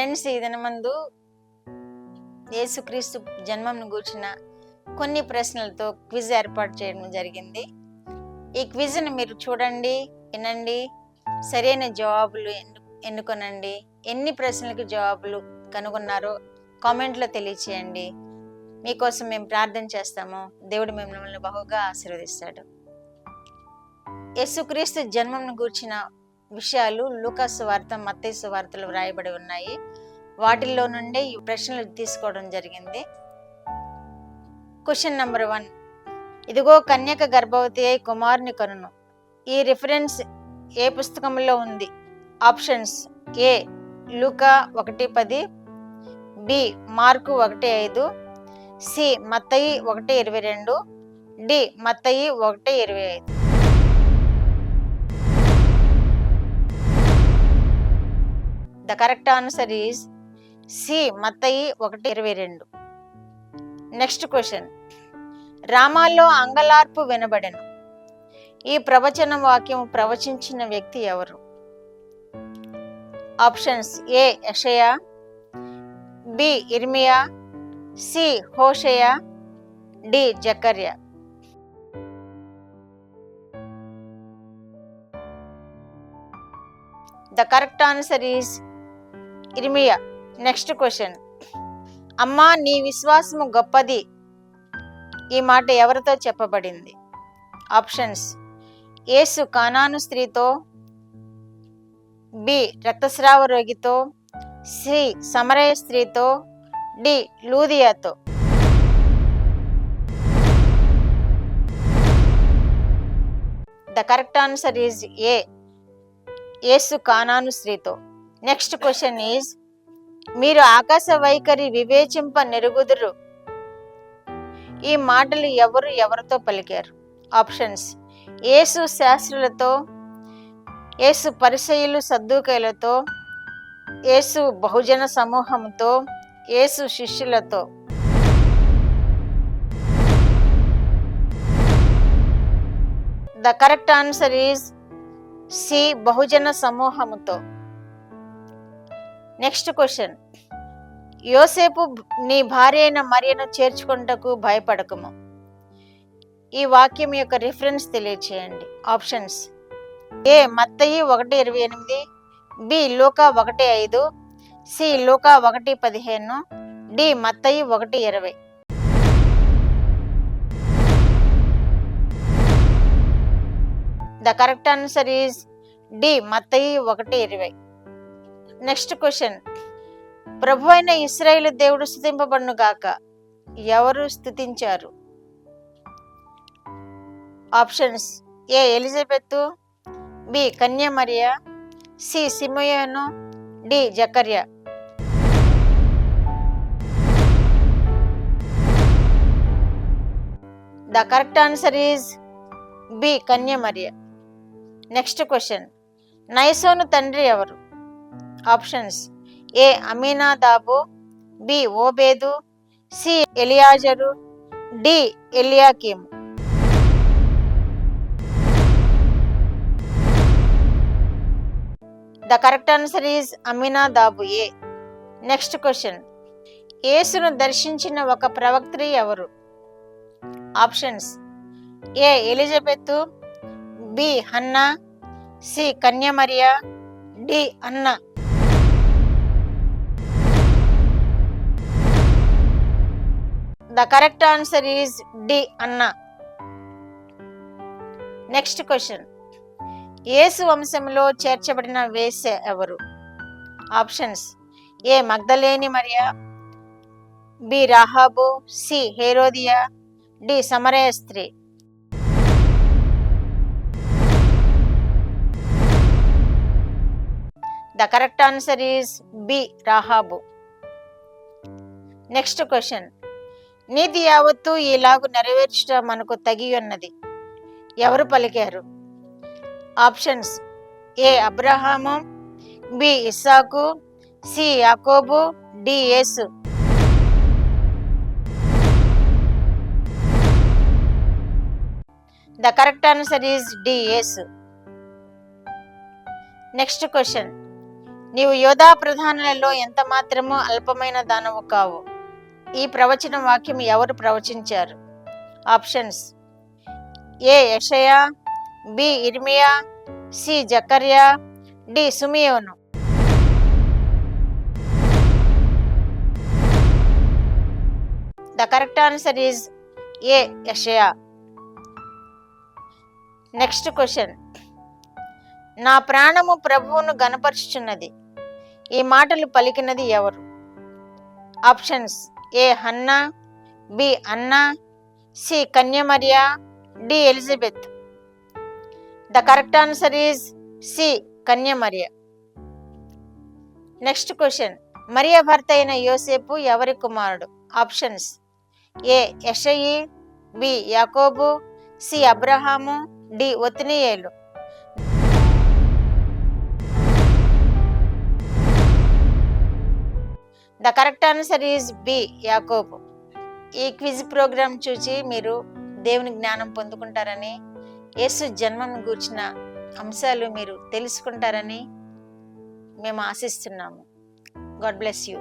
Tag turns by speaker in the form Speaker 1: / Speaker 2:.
Speaker 1: Friends, ఈ దినమందు యేసుక్రీస్తు జన్మంను గూర్చిన కొన్ని ప్రశ్నలతో క్విజ్ ఏర్పాటు చేయడం జరిగింది. ఈ క్విజ్ని మీరు చూడండి, వినండి, సరైన జవాబులు ఎన్నుకొనండి. ఎన్ని ప్రశ్నలకు జవాబులు కనుగొన్నారో కామెంట్లో తెలియచేయండి. మీకోసం మేము ప్రార్థన చేస్తాము. దేవుడు మిమ్మల్ని బహుగా ఆశీర్వదిస్తాడు. యేసుక్రీస్తు జన్మంను గూర్చిన విషయాలు లూకా సువార్త, మత్తయి సువార్తలు వ్రాయబడి ఉన్నాయి. వాటిల్లో నుండి ఈ ప్రశ్నలు తీసుకోవడం జరిగింది. క్వశ్చన్ నెంబర్ 1, ఇదిగో కన్యక గర్భవతి అయి కుమారుని కనును. ఈ రిఫరెన్స్ ఏ పుస్తకంలో ఉంది? Options: A Luka 1:10, B mark 1:5, C Mattayi 1:22, D Mattayi 1:25. The correct answer is C, మత్తయి 1:22. నెక్స్ట్ క్వశ్చన్, రామాల్లో అంగలార్పు వినబడెను. ఈ ప్రవచన వాక్యం ప్రవచించిన వ్యక్తి ఎవరు? ఆప్షన్స్: ఏ యెషయా, బి ఇర్మియా, సి హోషేయ, డి జకర్యా. The correct answer is ఇర్మియా. నెక్స్ట్ క్వశ్చన్, అమ్మా నీ విశ్వాసము గొప్పది. ఈ మాట ఎవరితో చెప్పబడింది? ఆప్షన్స్: యేసు కానాను స్త్రీతో, బి రక్తస్రావ రోగితో, సి సమరయ స్త్రీతో, డి లూదియాతో. The correct answer is A, యేసు కానాను స్త్రీతో. నెక్స్ట్ క్వశ్చన్ ఈజ్, మీరు ఆకాశ వైఖరి వివేచింప నెరుగుదురు. ఈ మాటలు ఎవరితో పలికారు? ఆప్షన్స్: యేసు శాస్త్రులతో, యేసు పరిసయ్యులు సద్దూకైలతో, యేసు బహుజన సమూహంతో, యేసు శిష్యులతో. The correct answer is C బహుజన సమూహముతో. నెక్స్ట్ క్వశ్చన్, యోసేపు నీ భార్య అయిన మరియను చేర్చుకొనుటకు భయపడకము. ఈ వాక్యం యొక్క రిఫరెన్స్ తెలియచేయండి. ఆప్షన్స్: ఏ మత్తయి 1:28, బి లూకా 1:5, సి లూకా 1:15, డి మత్తయి 1:20. The correct answer is D మత్తయి 1:20. నెక్స్ట్ క్వశ్చన్, ప్రభు అయిన ఇశ్రాయేలు దేవుడు స్తుతింపబడును గాక. ఎవరు స్తుతించారు? ఆప్షన్స్: ఏ ఎలిజబెత్, బి కన్య మరియా, సి సిమోయోను, డి జకర్యా. The correct answer is B కన్య మరియా. నెక్స్ట్ క్వశ్చన్, నయసోను తండ్రి ఎవరు? ఆప్షన్స్: ఏ అమీనాదాబు, బి ఓబేదు, సి ఎలియాజరు, డి ఎలియాకీము. ద కరెక్ట్ ఆన్సర్ ఈజ్ అమీనాదాబు, ఏ. నెక్స్ట్ క్వశ్చన్, యేసును దర్శించిన ఒక ప్రవక్త్రి ఎవరు? Options: A Elizabeth, B Hannah, C కన్య మరియా, D Anna. The correct answer is D Anna. Next question, యేసు వంశంలో చేర్చబడిన వేశ్య ఎవరు? ఆప్షన్స్: ఏ మగ్దలేని మరియా, బి రాహాబు, సి హేరోదియా, డి సమరయ స్త్రీ. The correct answer is B రాహాబు. నెక్స్ట్ క్వశ్చన్, నీతి యావత్తు ఇలాగు నెరవేర్చుట మనకు తగి ఉన్నది. ఎవరు పలికారు? ఆప్షన్స్: ఏ అబ్రహాము, బి ఇస్సాకు, సి యాకోబు, డి యేసు. The correct answer is D యేసు. నెక్స్ట్ క్వశ్చన్, నీవు యోధా ప్రధానులలో ఎంత మాత్రమూ అల్పమైన దానవు కావు. ఈ ప్రవచన వాక్యం ఎవరు ప్రవచించారు? ఆప్షన్స్: ఏ యెషయా, బి ఇర్మియా, సి జకర్యా, డి సుమియోను. The correct answer is A యెషయా. Next question. నా ప్రాణము ప్రభువును గనపరుచుచున్నది. ఈ మాటలు పలికినది ఎవరు? Options: A Hannah, B Anna, C కన్యమరియా, D Elizabeth. The correct answer is C కన్యమరియ. Next question. మరియ భర్త అయిన యోసేపు ఎవరి కుమారుడు? ఆప్షన్స్: ఏ యెషయి, బి యాకోబు, సి అబ్రహాము, డి ఒత్నియేలు. The correct answer is B యాకోబు. ఈ క్విజ్ ప్రోగ్రామ్ చూసి మీరు దేవుని జ్ఞానం పొందుకుంటారని, యేసు జన్మను గూర్చిన అంశాలు మీరు తెలుసుకుంటారని మేము ఆశిస్తున్నాము. God bless you.